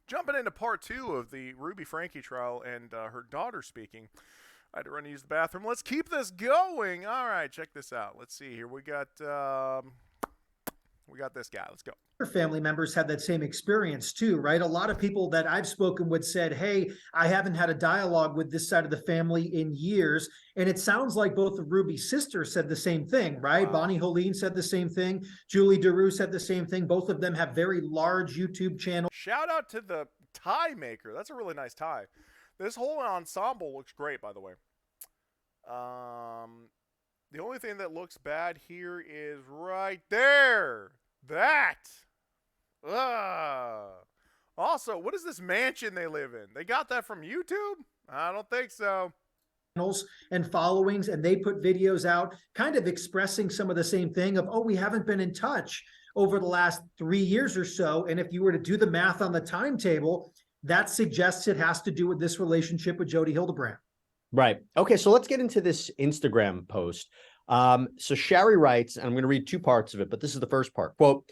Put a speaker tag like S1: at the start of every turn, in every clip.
S1: Jumping into part two of the Ruby Franke trial and her daughter speaking. I had to run to use the bathroom. Let's keep this going. All right, check this out. Let's see here. We got this guy. Let's go.
S2: Family members had that same experience too, right? A lot of people that I've spoken with said, hey, I haven't had a dialogue with this side of the family in years. And it sounds like both of Ruby's sisters said the same thing, right?
S1: Wow.
S2: Bonnie Holine said the same thing. Julie DeRue said the same thing. Both of them have very large YouTube channels.
S1: Shout out to the tie maker. That's a really nice tie. This whole ensemble looks great, by the way. The only thing that looks bad here is right there. That. Also, what is this mansion they live in? They got that from YouTube? I don't think so.
S2: And followings, and they put videos out kind of expressing some of the same thing of, oh, we haven't been in touch over the last 3 years or so. And if you were to do the math on the timetable, that suggests it has to do with this relationship with Jodi Hildebrandt.
S3: Right. Okay, so let's get into this Instagram post. So Shari writes, and I'm going to read two parts of it, but this is the first part. Quote,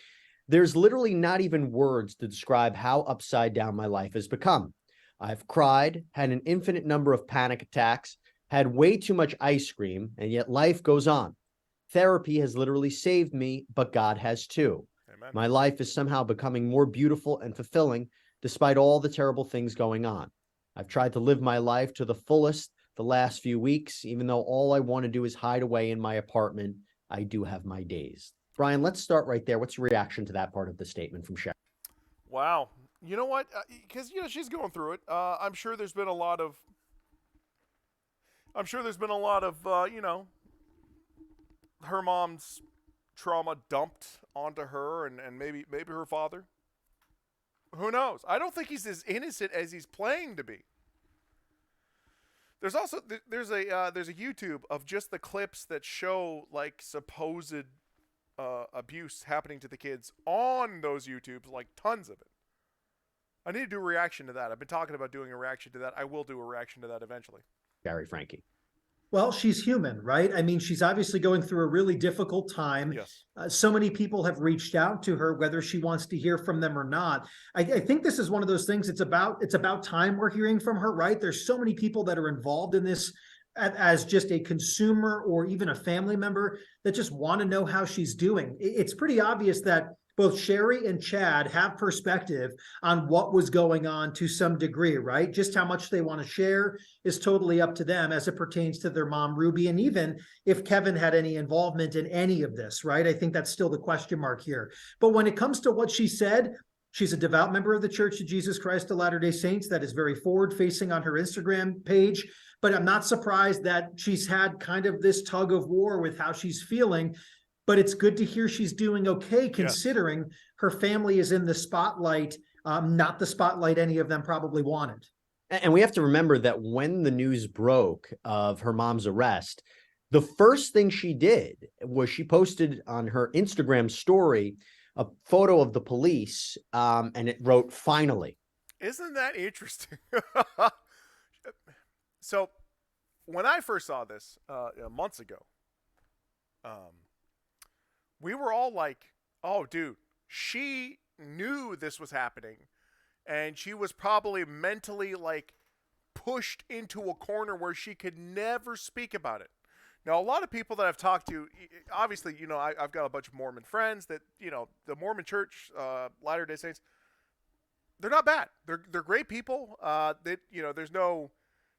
S3: there's literally not even words to describe how upside down my life has become. I've cried, had an infinite number of panic attacks, had way too much ice cream, and yet life goes on. Therapy has literally saved me, but God has too.
S1: Amen.
S3: My life is somehow becoming more beautiful and fulfilling despite all the terrible things going on. I've tried to live my life to the fullest the last few weeks, even though all I want to do is hide away in my apartment. I do have my days. Brian, let's start right there. What's your reaction to that part of the statement from Sharon?
S1: Wow. You know what? Because she's going through it. I'm sure there's been a lot of. Her mom's trauma dumped onto her, and maybe her father. Who knows? I don't think he's as innocent as he's playing to be. There's also there's a YouTube of just the clips that show like supposed abuse happening to the kids on those YouTubes, like tons of it. I need to do a reaction to that. I've been talking about doing a reaction to that. I will do a reaction to that eventually.
S3: Gary Frankie.
S2: Well, she's human, right? I mean, she's obviously going through a really difficult time.
S1: Yes.
S2: So many people have reached out to her, whether she wants to hear from them or not. I think this is one of those things. It's about time we're hearing from her, right? There's so many people that are involved in this as just a consumer or even a family member that just want to know how she's doing. It's pretty obvious that both Sherry and Chad have perspective on what was going on to some degree, right? Just how much they want to share is totally up to them as it pertains to their mom, Ruby. And even if Kevin had any involvement in any of this, right? I think that's still the question mark here. But when it comes to what she said, she's a devout member of the Church of Jesus Christ of Latter-day Saints that is very forward-facing on her Instagram page. But I'm not surprised that she's had kind of this tug of war with how she's feeling. But it's good to hear she's doing okay, considering her family is in the spotlight, not the spotlight any of them probably wanted.
S3: And we have to remember that when the news broke of her mom's arrest, the first thing she did was she posted on her Instagram story a photo of the police, and it wrote, finally.
S1: Isn't that interesting? So, when I first saw this months ago, we were all like, oh, dude, she knew this was happening. And she was probably mentally like pushed into a corner where she could never speak about it. Now, a lot of people that I've talked to, obviously, I've got a bunch of Mormon friends that, the Mormon Church, Latter-day Saints, they're not bad. They're great people. There's no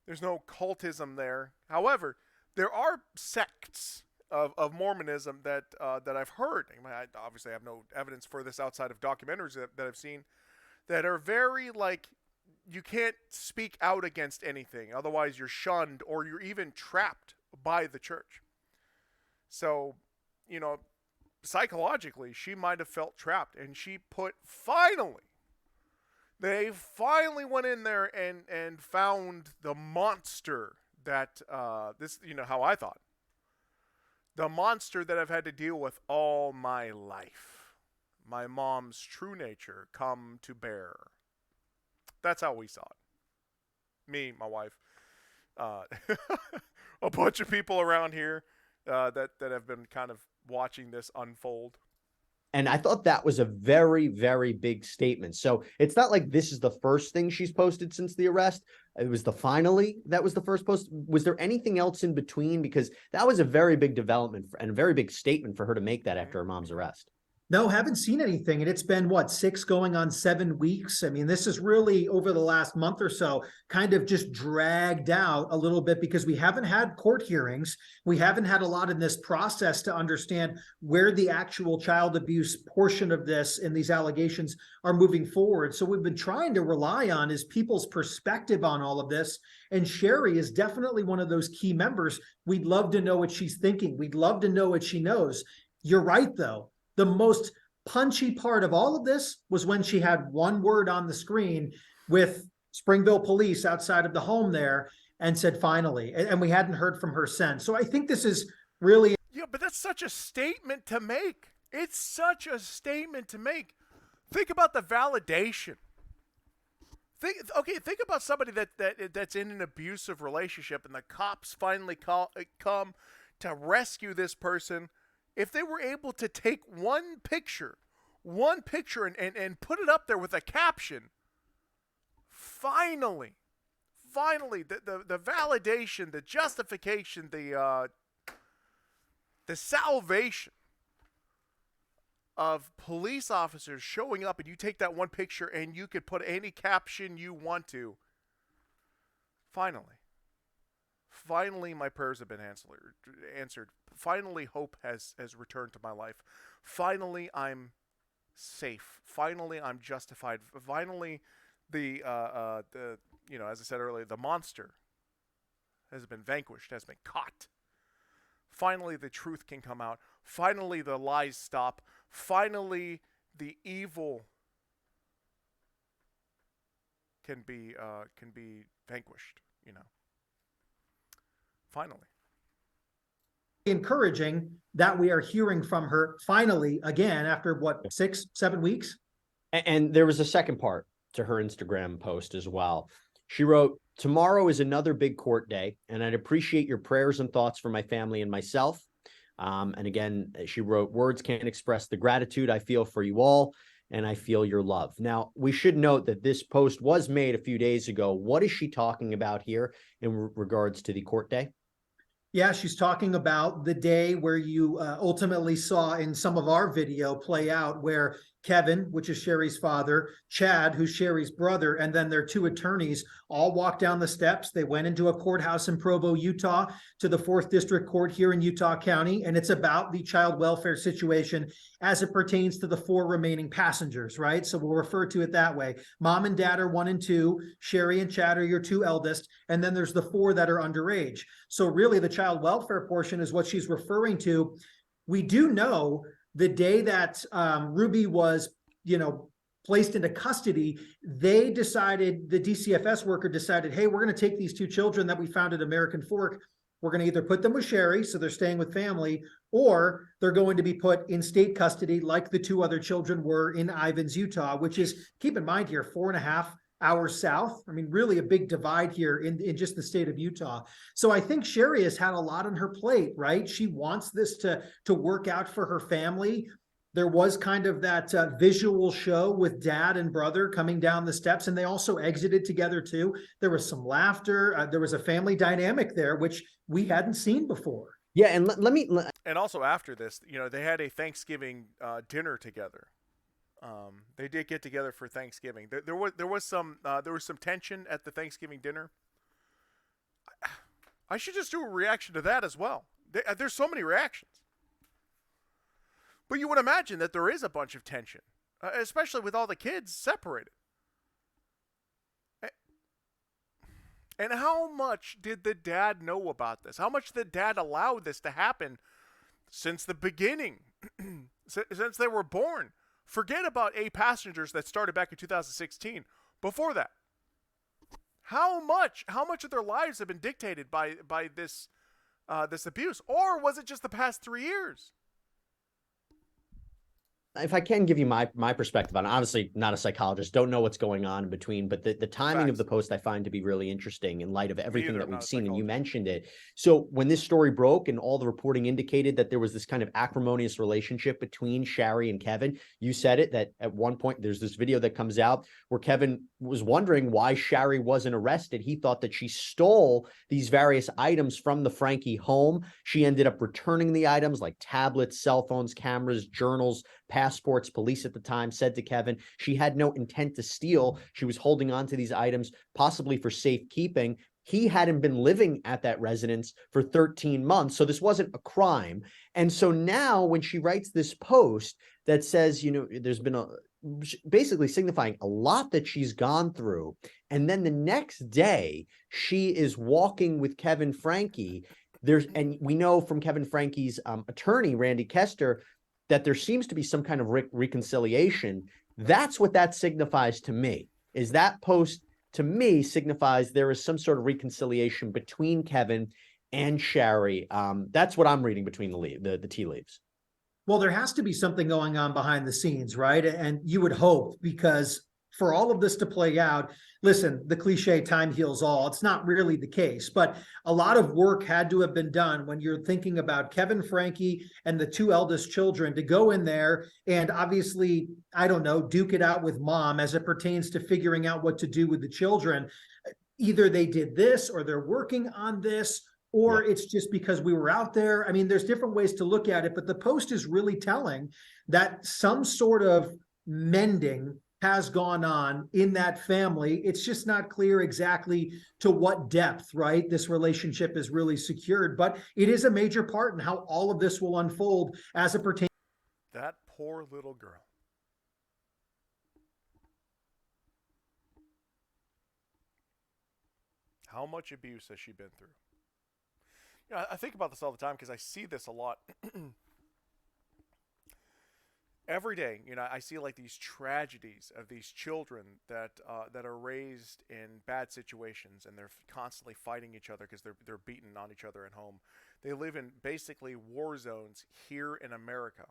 S1: cultism there. However, there are sects of Mormonism that I've heard. I obviously have no evidence for this outside of documentaries that I've seen that are very like, you can't speak out against anything, otherwise you're shunned or you're even trapped by the church. So, psychologically, she might have felt trapped, and she they finally went in there and found the monster that how I thought. The monster that I've had to deal with all my life. My mom's true nature come to bear. That's how we saw it. Me, my wife, a bunch of people around here that have been kind of watching this unfold.
S3: And I thought that was a very, very big statement. So it's not like this is the first thing she's posted since the arrest. It was that was the first post. Was there anything else in between? Because that was a very big development and a very big statement for her to make that after her mom's arrest.
S2: No, haven't seen anything. And it's been what, 6 going on 7 weeks? I mean, this is really over the last month or so kind of just dragged out a little bit because we haven't had court hearings. We haven't had a lot in this process to understand where the actual child abuse portion of this and these allegations are moving forward. So we've been trying to rely on is people's perspective on all of this. And Sherry is definitely one of those key members. We'd love to know what she's thinking. We'd love to know what she knows. You're right, though. The most punchy part of all of this was when she had one word on the screen with Springville police outside of the home there and said, finally, and we hadn't heard from her since. So I think this is really.
S1: Yeah, but that's such a statement to make. It's such a statement to make. Think about the validation. Think about somebody that's in an abusive relationship and the cops finally come to rescue this person. If they were able to take one picture and put it up there with a caption, finally, the validation, the justification, the salvation of police officers showing up, and you take that one picture and you could put any caption you want to. Finally, my prayers have been answered. Finally, hope has returned to my life. Finally, I'm safe. Finally, I'm justified. Finally, the as I said earlier, the monster has been vanquished, has been caught. Finally, the truth can come out. Finally, the lies stop. Finally, the evil can be vanquished. Finally.
S2: Encouraging that we are hearing from her finally again after what, 6, 7 weeks?
S3: And there was a second part to her Instagram post as well. She wrote, "Tomorrow is another big court day, and I'd appreciate your prayers and thoughts for my family and myself." And again, she wrote, "Words can't express the gratitude I feel for you all, and I feel your love." Now, we should note that this post was made a few days ago. What is she talking about here in regards to the court day?
S2: Yeah, she's talking about the day where you ultimately saw in some of our video play out where Kevin, which is Sherry's father, Chad, who's Sherry's brother, and then their 2 attorneys all walked down the steps. They went into a courthouse in Provo, Utah, to the 4th District Court here in Utah County. And it's about the child welfare situation as it pertains to the 4 remaining passengers, right? So we'll refer to it that way. Mom and dad are 1 and 2. Sherry and Chad are your 2 eldest. And then there's the 4 that are underage. So really the child welfare portion is what she's referring to. We do know the day that Ruby was, placed into custody, the DCFS worker decided, hey, we're going to take these 2 children that we found at American Fork. We're going to either put them with Sherry, so they're staying with family, or they're going to be put in state custody like the 2 other children were in Ivins, Utah, which is, keep in mind here, 4.5 hours south. I mean, really a big divide here in just the state of Utah. So I think Sherry has had a lot on her plate, right? She wants this to work out for her family. There was kind of that visual show with dad and brother coming down the steps, and they also exited together too. There was some laughter. There was a family dynamic there, which we hadn't seen before.
S3: Yeah, and
S1: And also after this, they had a Thanksgiving dinner together. They did get together for Thanksgiving. There was some tension at the Thanksgiving dinner. I should just do a reaction to that as well. There's so many reactions. But you would imagine that there is a bunch of tension, especially with all the kids separated. And how much did the dad know about this? How much did dad allow this to happen since the beginning, since they were born? Forget about 8 passengers that started back in 2016. Before that, how much of their lives have been dictated by this abuse, or was it just the past 3 years?
S3: if I can give you my perspective on it, obviously not a psychologist, don't know what's going on in between, but the timing of
S1: Facts.
S3: the post I find to be really interesting in light of everything
S1: either,
S3: that
S1: not
S3: we've
S1: a
S3: seen, and you
S1: psychologist.
S3: mentioned it. So when this story broke and all the reporting indicated that there was this kind of acrimonious relationship between Shari and Kevin, you said it, that at one point there's this video that comes out where Kevin was wondering why Shari wasn't arrested. He thought that she stole these various items from the Franke home. She ended up returning the items like tablets, cell phones, cameras, journals, passports. Police at the time said to Kevin she had no intent to steal. She was holding on to these items possibly for safekeeping. He hadn't been living at that residence for 13 months, so this wasn't a crime. And so now when she writes this post that says, there's been basically signifying a lot that she's gone through, and then the next day she is walking with Kevin Franke, and we know from Kevin Franke's attorney, Randy Kester, that there seems to be some kind of reconciliation. That's what that signifies to me, is that post to me signifies there is some sort of reconciliation between Kevin and Shari. That's what I'm reading between the tea leaves.
S2: Well, there has to be something going on behind the scenes, right? And you would hope, because for all of this to play out, listen, the cliche time heals all, it's not really the case, but a lot of work had to have been done when you're thinking about Kevin Franke and the two eldest children to go in there and obviously, I don't know, duke it out with mom as it pertains to figuring out what to do with the children. Either they did this or they're working on this, or it's just because we were out there. I mean, there's different ways to look at it, but the post is really telling that some sort of mending has gone on in that family. It's just not clear exactly to what depth, right, this relationship is really secured, but it is a major part in how all of this will unfold as it pertains.
S1: That poor little girl. How much abuse has she been through? I think about this all the time because I see this a lot. Every day, I see like these tragedies of these children that are raised in bad situations, and they're constantly fighting each other because they're beaten on each other at home. They live in basically war zones here in America.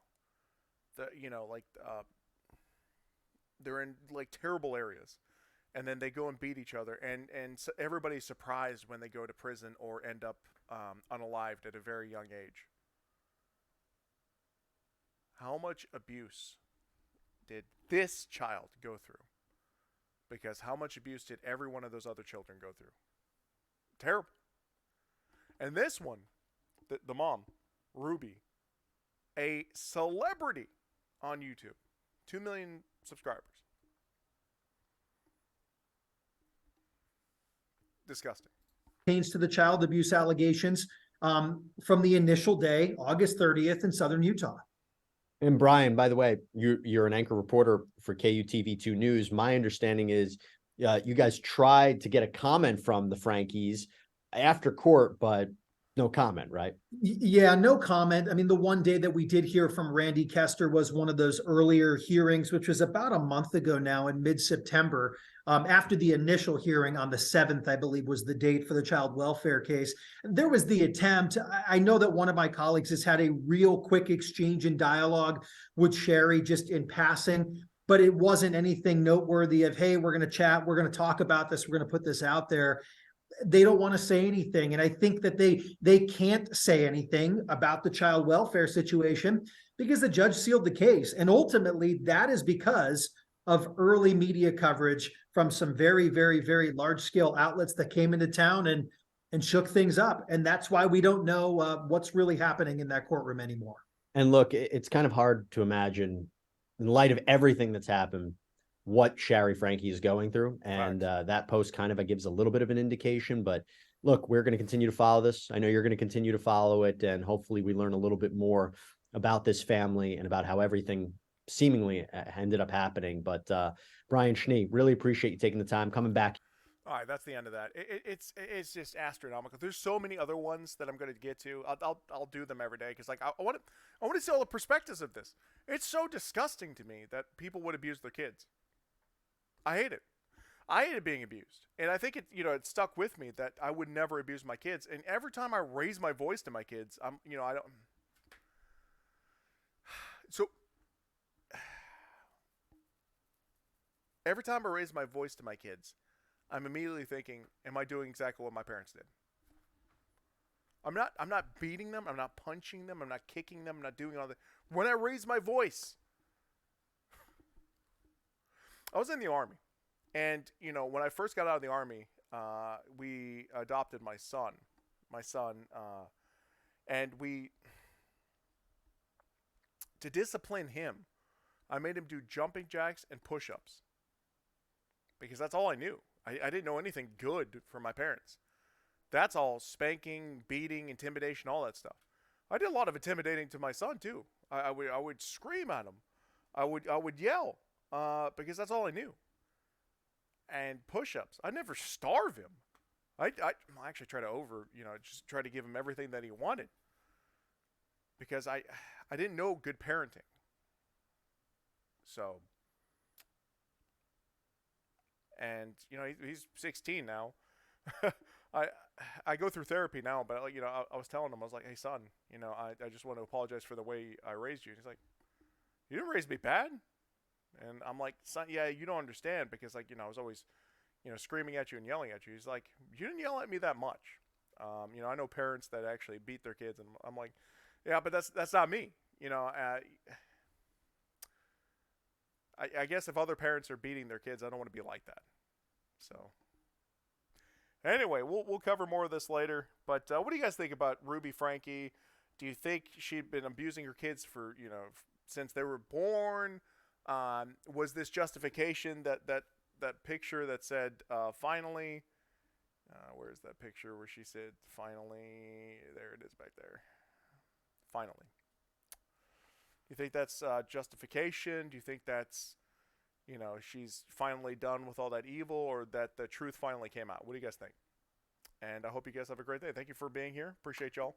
S1: They're in like terrible areas, and then they go and beat each other, and so everybody's surprised when they go to prison or end up unalived at a very young age. How much abuse did this child go through? Because how much abuse did every one of those other children go through? Terrible. And this one, the mom, Ruby, a celebrity on YouTube, 2 million subscribers. Disgusting.
S2: To the child abuse allegations from the initial day, August 30th in Southern Utah.
S3: And Brian, by the way, you're an anchor reporter for KUTV2 News. My understanding is you guys tried to get a comment from the Frankes after court, but no comment, right?
S2: Yeah, no comment. I mean, the one day that we did hear from Randy Kester was one of those earlier hearings, which was about a month ago now in mid-September, after the initial hearing on the 7th, I believe was the date for the child welfare case. There was the attempt. I know that one of my colleagues has had a real quick exchange in dialogue with Shari just in passing, but it wasn't anything noteworthy of, hey, we're going to chat, we're going to talk about this, we're going to put this out there. They don't want to say anything. And I think that they can't say anything about the child welfare situation because the judge sealed the case. And ultimately, that is because of early media coverage from some very, very, very large scale outlets that came into town and shook things up. And that's why we don't know what's really happening in that courtroom anymore.
S3: And look, it's kind of hard to imagine in light of everything that's happened, what Shari Franke is going through. And that post kind of gives a little bit of an indication, but look, we're going to continue to follow this. I know you're going to continue to follow it, and hopefully we learn a little bit more about this family and about how everything seemingly ended up happening. But Brian Schnee, really appreciate you taking the time coming back.
S1: All right, that's the end of that. It's just astronomical. There's so many other ones that I'm going to get to. I'll do them every day because like I want to see all the perspectives of this. It's so disgusting to me that people would abuse their kids. I hate it. I hated being abused, and I think it stuck with me that I would never abuse my kids. And every time I raise my voice to my kids, I don't. So every time I raise my voice to my kids, I'm immediately thinking, am I doing exactly what my parents did? I'm not beating them, I'm not punching them, I'm not kicking them, I'm not doing all that. When I raise my voice, I was in the Army. And, you know, when I first got out of the Army, we adopted my son. And to discipline him, I made him do jumping jacks and push-ups. Because that's all I knew. I didn't know anything good from my parents. That's all spanking, beating, intimidation, all that stuff. I did a lot of intimidating to my son too. I would scream at him. I would yell because that's all I knew. And push-ups. I never starve him. I actually try to just try to give him everything that he wanted. Because I didn't know good parenting. So, and you know, he's 16 now. I go through therapy now, but you know, I was telling him, I was like, hey son, you know, I just want to apologize for the way I raised you. And he's like, you didn't raise me bad. And I'm like, son, yeah, you don't understand, because like, you know, I was always, you know, screaming at you and yelling at you. He's like, you didn't yell at me that much. You know, I know parents that actually beat their kids, and I'm like, yeah, but that's not me. You know, I guess if other parents are beating their kids, I don't want to be like that. So anyway, we'll cover more of this later. But what do you guys think about Ruby Franke? Do you think she'd been abusing her kids for, you know, since they were born? Was this justification, that picture that said finally? Where's that picture where she said finally? There it is back there. Finally. Do you think that's justification? Do you think that's, you know, she's finally done with all that evil, or that the truth finally came out? What do you guys think? And I hope you guys have a great day. Thank you for being here. Appreciate y'all.